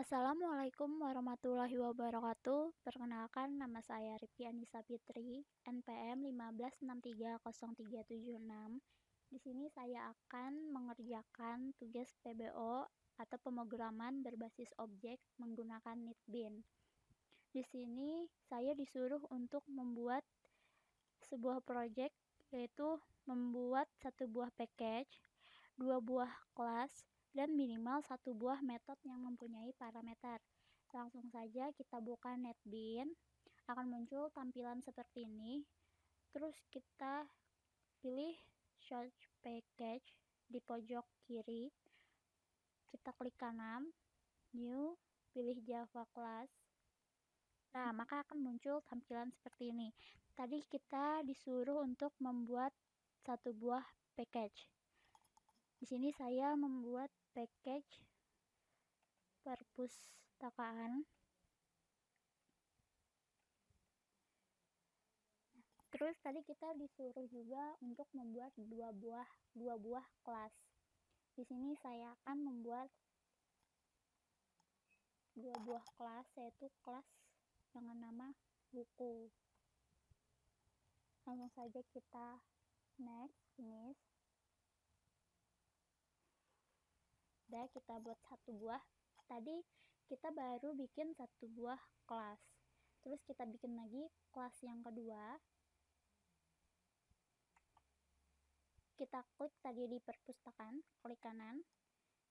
Assalamualaikum warahmatullahi wabarakatuh. Perkenalkan, nama saya Rifki Anissa Fitri, NPM 156303776. Di sini saya akan mengerjakan tugas PBO atau pemrograman berbasis objek menggunakan NetBeans. Di sini saya disuruh untuk membuat sebuah proyek, yaitu membuat satu buah package, dua buah kelas, dan minimal satu buah metode yang mempunyai parameter. Langsung saja kita buka NetBeans, akan muncul tampilan seperti ini. Terus kita pilih search package di pojok kiri, kita klik kanan, new, pilih Java class. Nah, maka akan muncul tampilan seperti ini. Tadi kita disuruh untuk membuat satu buah package. Di sini saya membuat package perpustakaan. Terus tadi kita disuruh juga untuk membuat dua buah kelas. Di sini saya akan membuat dua buah kelas, yaitu kelas dengan nama buku. Langsung saja kita next, finish. Udah, kita buat satu buah. Tadi kita baru bikin satu buah kelas. Terus kita bikin lagi kelas yang kedua. Kita klik tadi di perpustakaan, klik kanan,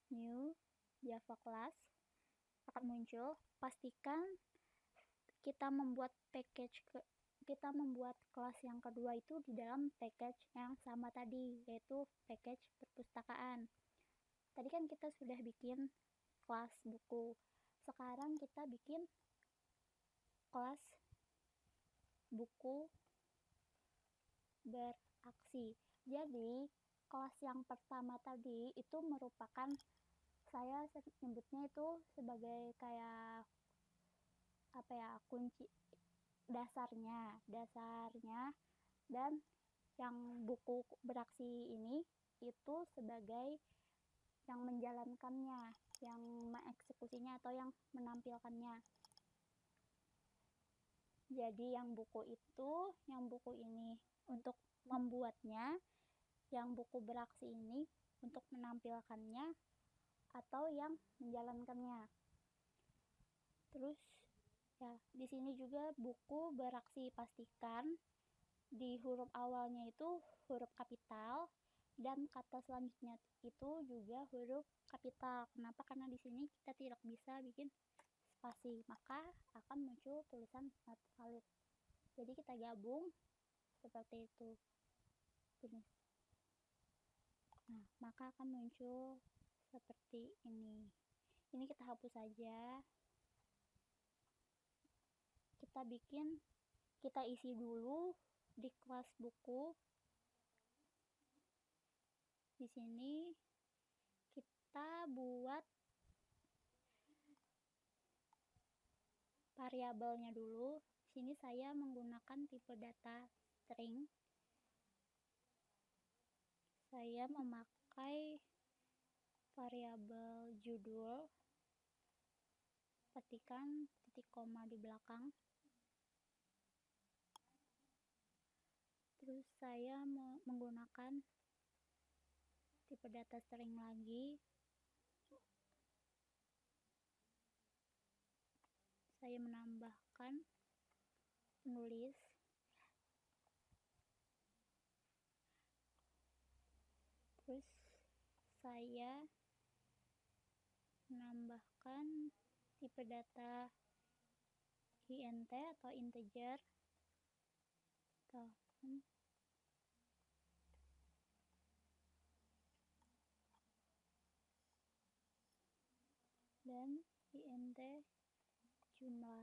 new, Java class, akan muncul. Pastikan kita membuat kelas yang kedua itu di dalam package yang sama tadi, yaitu package perpustakaan. Tadi kan kita sudah bikin kelas buku. Sekarang kita bikin kelas buku beraksi. Jadi, kelas yang pertama tadi itu merupakan, saya nyebutnya itu sebagai kayak kunci dasarnya, dan yang buku beraksi ini itu sebagai yang menjalankannya, yang mengeksekusinya atau yang menampilkannya. Jadi yang buku ini untuk membuatnya, yang buku beraksi ini untuk menampilkannya atau yang menjalankannya. Terus ya, di sini juga buku beraksi, pastikan di huruf awalnya itu huruf kapital dan kata selanjutnya itu juga huruf kapital. Kenapa? Karena di sini kita tidak bisa bikin spasi, maka akan muncul tulisan not valid. Jadi kita gabung seperti itu. Nah, maka akan muncul seperti ini. Ini kita hapus saja. Kita isi dulu di kelas buku. Di sini kita buat variabelnya dulu. Di sini saya menggunakan tipe data string. Saya memakai variabel judul. Pastikan titik koma di belakang. Terus saya menggunakan tipe data string lagi. Saya menambahkan penulis. Terus saya menambahkan tipe data int atau integer. Dan int jumlah.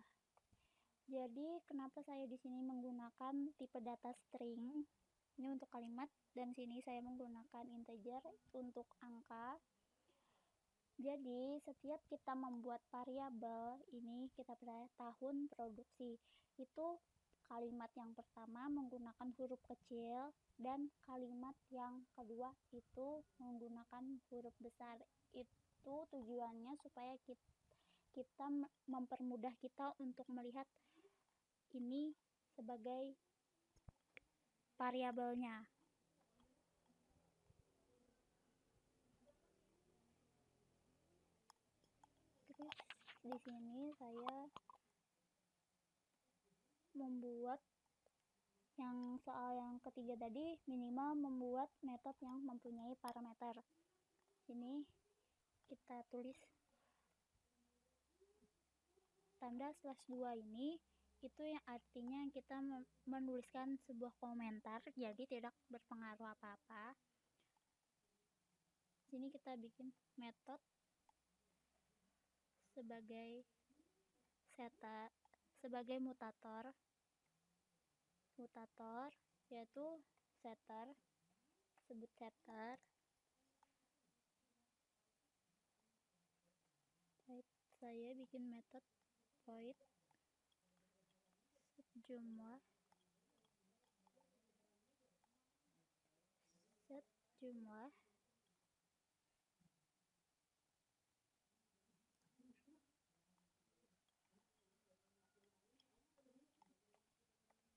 Jadi kenapa saya di sini menggunakan tipe data string ini untuk kalimat, dan sini saya menggunakan integer untuk angka. Jadi setiap kita membuat variabel ini, kita percaya tahun produksi, itu kalimat yang pertama menggunakan huruf kecil dan kalimat yang kedua itu menggunakan huruf besar. Itu tujuannya supaya kita mempermudah kita untuk melihat ini sebagai variabelnya. Terus di sini saya membuat yang soal yang ketiga tadi, minimal membuat metode yang mempunyai parameter. Ini kita tulis tanda /2 ini itu yang artinya kita menuliskan sebuah komentar, jadi tidak berpengaruh apa-apa. Sini kita bikin metode sebagai mutator yaitu setter, sebut setter. Saya bikin metode void jumlah set jumlah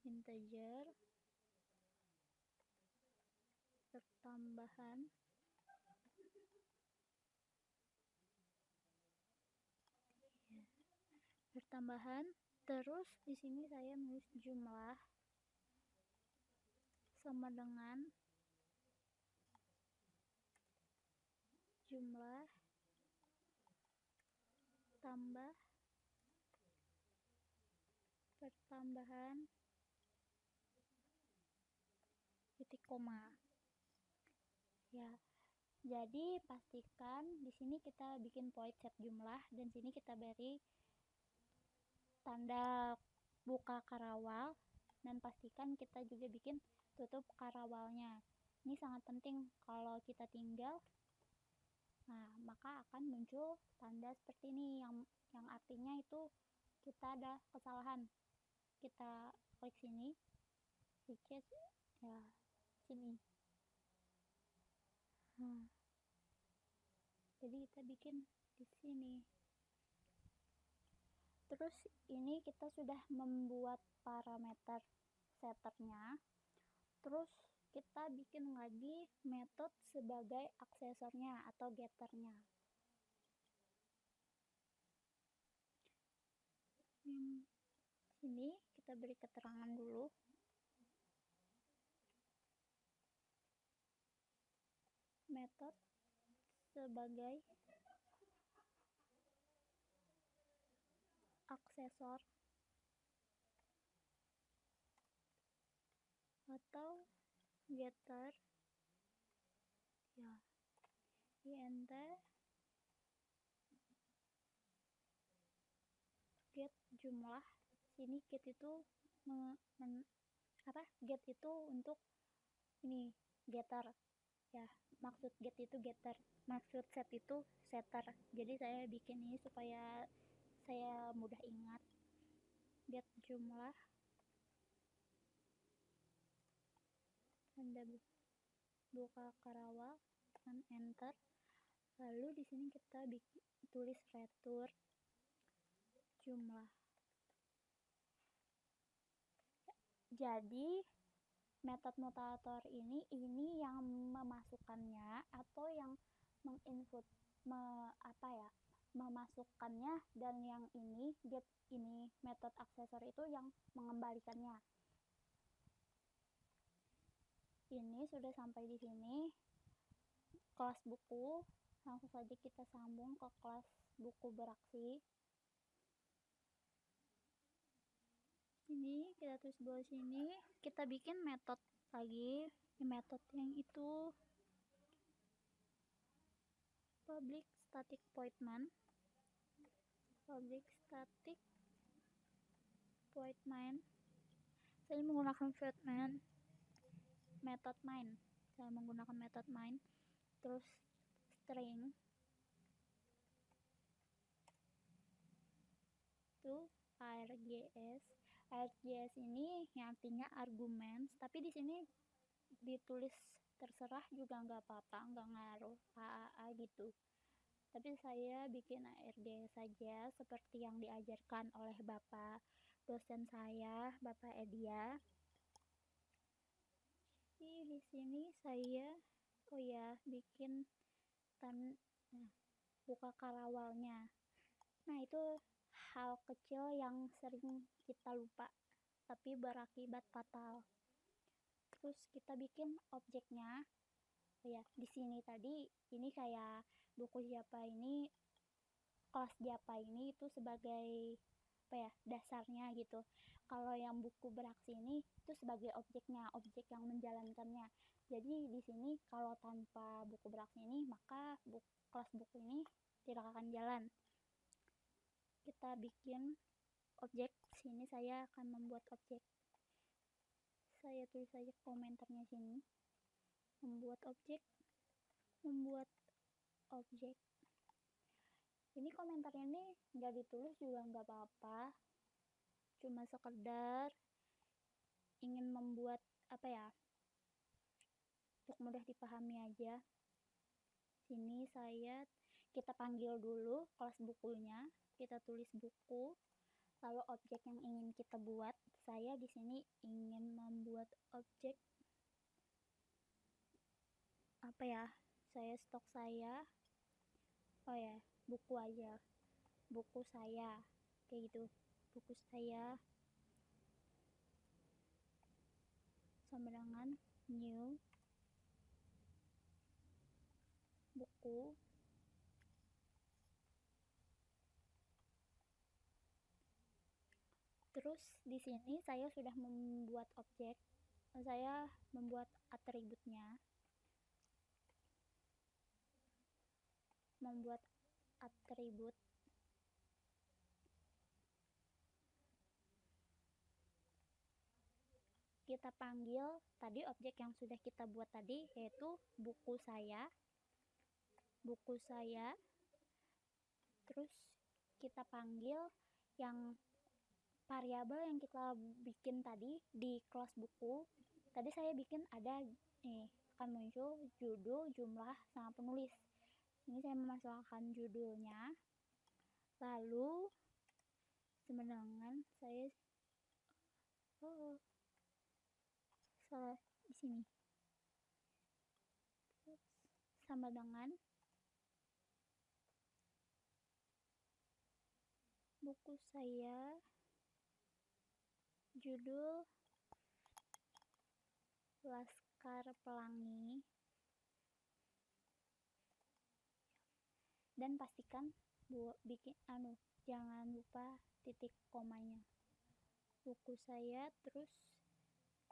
integer pertambahan terus di sini saya menulis jumlah sama dengan jumlah tambah pertambahan titik koma. Ya, jadi pastikan di sini kita bikin void set jumlah dan sini kita beri tanda buka karawal dan pastikan kita juga bikin tutup karawalnya. Ini sangat penting, kalau kita tinggal maka akan muncul tanda seperti ini yang artinya itu kita ada kesalahan. Kita klik sini, reset ya sini. Jadi kita bikin di sini. Terus ini kita sudah membuat parameter setternya. Terus kita bikin lagi metode sebagai aksesornya atau getternya. Sini kita beri keterangan dulu. Metode sebagai aksesor atau getter ya, int get jumlah. Sini get itu get itu untuk ini getter ya, maksud get itu getter, maksud set itu setter. Jadi saya bikin ini supaya saya mudah ingat. Get jumlah tanda buka karawal dan enter. Lalu di sini kita tulis return jumlah. Jadi metode mutator ini yang memasukkannya atau yang menginput memasukkannya, dan yang ini get ini metode aksesor itu yang mengembalikannya. Ini sudah sampai di sini kelas buku. Langsung saja kita sambung ke kelas buku beraksi. Ini kita tulis bawah sini, kita bikin metode lagi. Metode yang itu public static void main. Saya menggunakan method main. Saya menggunakan method main. Terus string itu args ini yang artinya argumen, tapi di sini ditulis terserah juga nggak apa-apa, nggak ngaruh AAA gitu. tapi saya bikin ARG saja seperti yang diajarkan oleh Bapak dosen saya, Bapak Edia. Di sini saya bikin buka karawalnya. Nah, itu hal kecil yang sering kita lupa tapi berakibat fatal. Terus kita bikin objeknya. Di sini tadi ini kayak buku siapa ini, kelas siapa ini itu sebagai dasarnya gitu. Kalau yang buku beraksi ini itu sebagai objeknya, objek yang menjalankannya. Jadi di sini kalau tanpa buku beraksi ini maka kelas buku ini tidak akan jalan. Kita bikin objek. Sini saya akan membuat objek. Saya tulis saja komentarnya sini. Membuat objek. Ini komentarnya ini nggak ditulis juga nggak apa-apa. Cuma sekedar ingin membuat untuk mudah dipahami aja. Sini kita panggil dulu kelas bukunya. Kita tulis buku. Lalu objek yang ingin kita buat, saya di sini ingin membuat objek stok saya, buku aja, buku saya, kayak gitu, buku saya sama dengan new buku. Terus di sini saya sudah membuat objek, saya membuat atributnya, kita panggil tadi objek yang sudah kita buat tadi, yaitu buku saya. Terus kita panggil yang variabel yang kita bikin tadi di kelas buku. Tadi saya bikin ada akan muncul judul, jumlah, sama penulis. Ini saya memasukkan judulnya. Lalu sebenarnya saya salah di sini. Sama dengan buku saya, judul Laskar Pelangi, dan pastikan bikin jangan lupa titik komanya. Buku saya, terus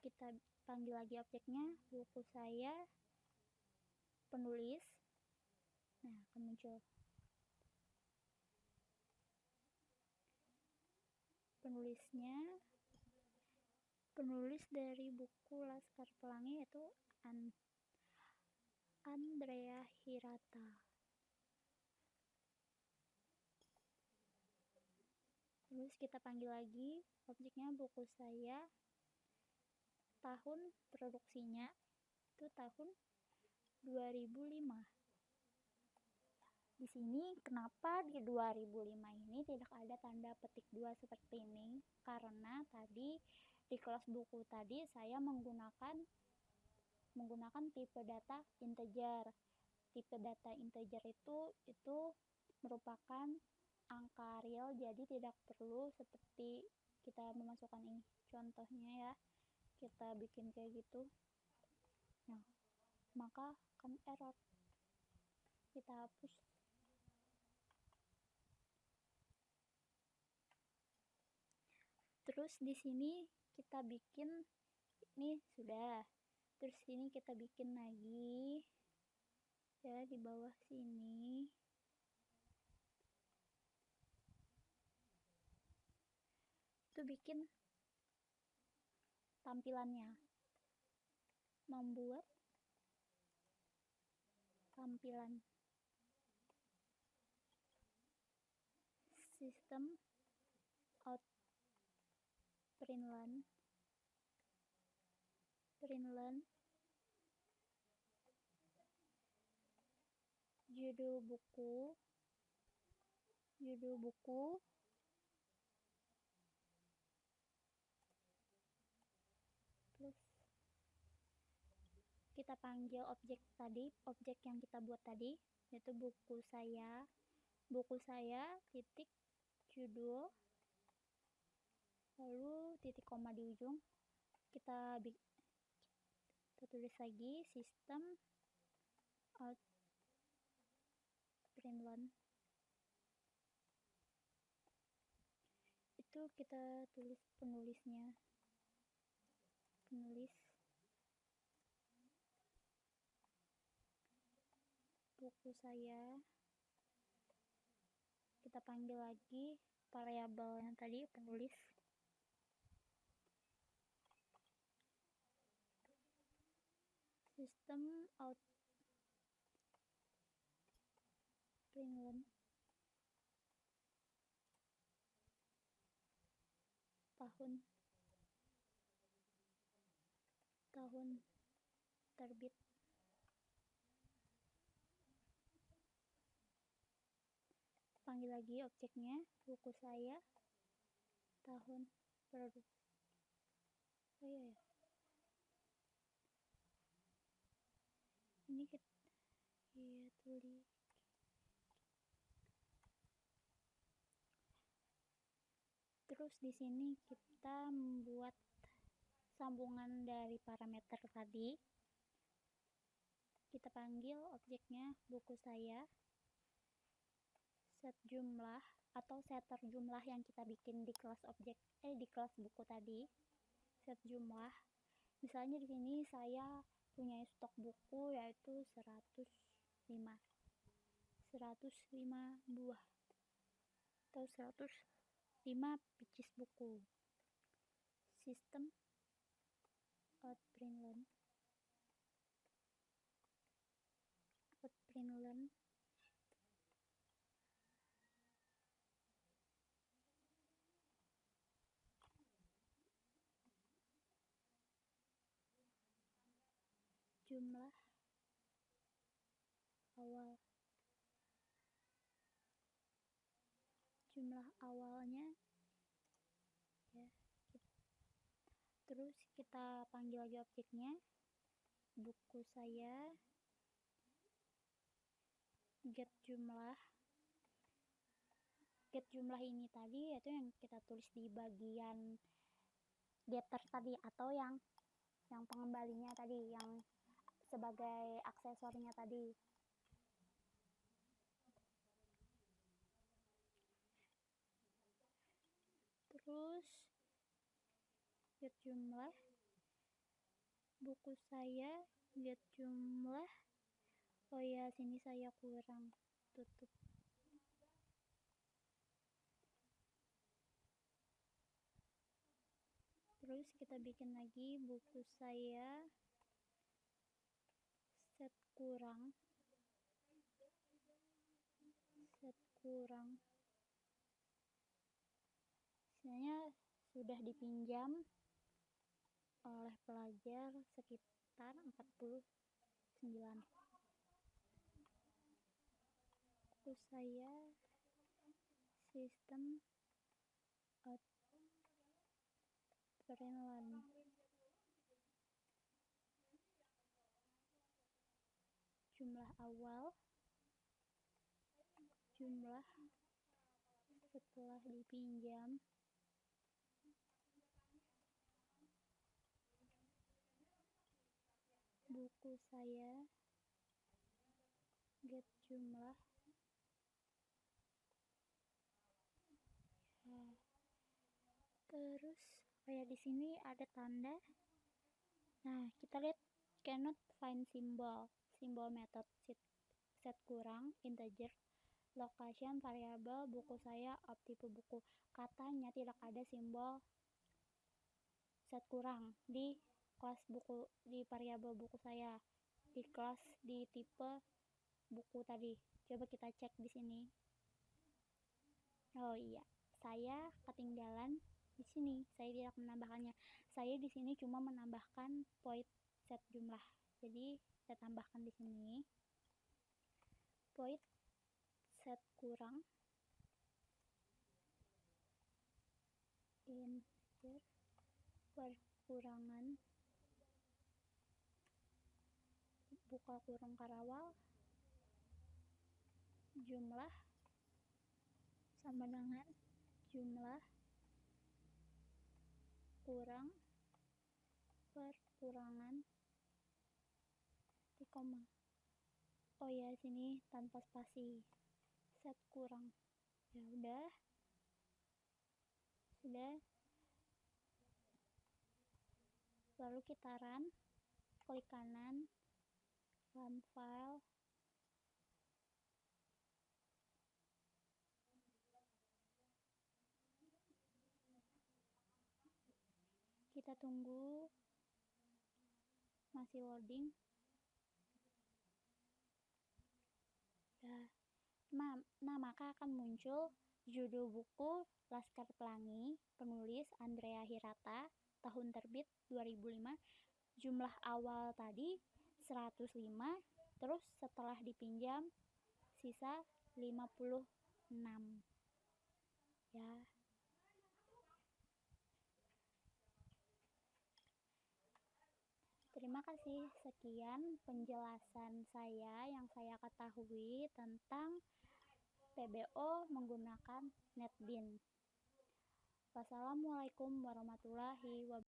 kita panggil lagi objeknya, buku saya, penulis. Nah, akan muncul penulis dari buku Laskar Pelangi yaitu Andrea Hirata. Terus kita panggil lagi objeknya, buku saya, tahun produksinya itu tahun 2005. Di sini kenapa di 2005 ini tidak ada tanda petik 2 seperti ini? Karena tadi di kelas buku tadi saya menggunakan tipe data integer. Tipe data integer itu merupakan angka real, jadi tidak perlu seperti kita memasukkan ini. Contohnya ya, kita bikin kayak gitu. Nah, maka akan error. Kita hapus. Terus di sini kita bikin ini sudah. Terus ini kita bikin lagi ya di bawah sini. Itu bikin tampilannya. Membuat tampilan sistem out println judul buku judul buku, terus kita panggil objek yang kita buat tadi, yaitu buku saya titik judul, lalu titik koma di ujung. Kita tulis lagi sistem out println, itu kita tulis penulis buku saya. Kita panggil lagi variabel yang tadi, penulis. Sistem out println tahun terbit. Panggil lagi objeknya, buku saya, tahun produk. Ini kita tulis. Terus di sini kita membuat sambungan dari parameter tadi. Kita panggil objeknya buku saya, set jumlah atau setter jumlah yang kita bikin di kelas di kelas buku tadi. Set jumlah. Misalnya di sini saya punya stok buku yaitu 105 buah atau 105 pieces buku. Sistem out println jumlah awalnya ya. Terus kita panggil lagi objeknya, buku saya, get jumlah ini tadi yaitu yang kita tulis di bagian getter tadi, atau yang pengembalinya tadi, yang sebagai aksesornya tadi. Terus get jumlah buku saya, get jumlah, oh ya sini saya kurang tutup. Terus kita bikin lagi buku saya, set kurang, sebenarnya sudah dipinjam oleh pelajar sekitar 49. Buku saya, sistem out println jumlah awal, jumlah setelah dipinjam, buku saya, get jumlah. Terus kayak di sini ada tanda. Nah, kita lihat cannot find symbol method set kurang, integer, location, variable, buku saya, tipe buku. Katanya tidak ada simbol set kurang di kelas buku, di variabel buku saya, di kelas, di tipe buku tadi. Coba kita cek di sini. Oh iya, saya ketinggalan di sini. Saya tidak menambahkannya. Saya di sini cuma menambahkan void set jumlah. Jadi saya tambahkan di sini void set kurang perkurangan buka kurung karawal jumlah sama dengan jumlah kurang perkurangan di koma. Oh ya, sini tanpa spasi. Set kurang. Ya sudah. Lalu kita run, klik kanan, run file. Kita tunggu, masih loading. Nah, maka akan muncul judul buku Laskar Pelangi, penulis Andrea Hirata, tahun terbit 2005. Jumlah awal tadi 105, terus setelah dipinjam sisa 56. Ya. Terima kasih, sekian penjelasan saya yang saya ketahui tentang PBO menggunakan NetBeans. Wassalamualaikum warahmatullahi wabarakatuh.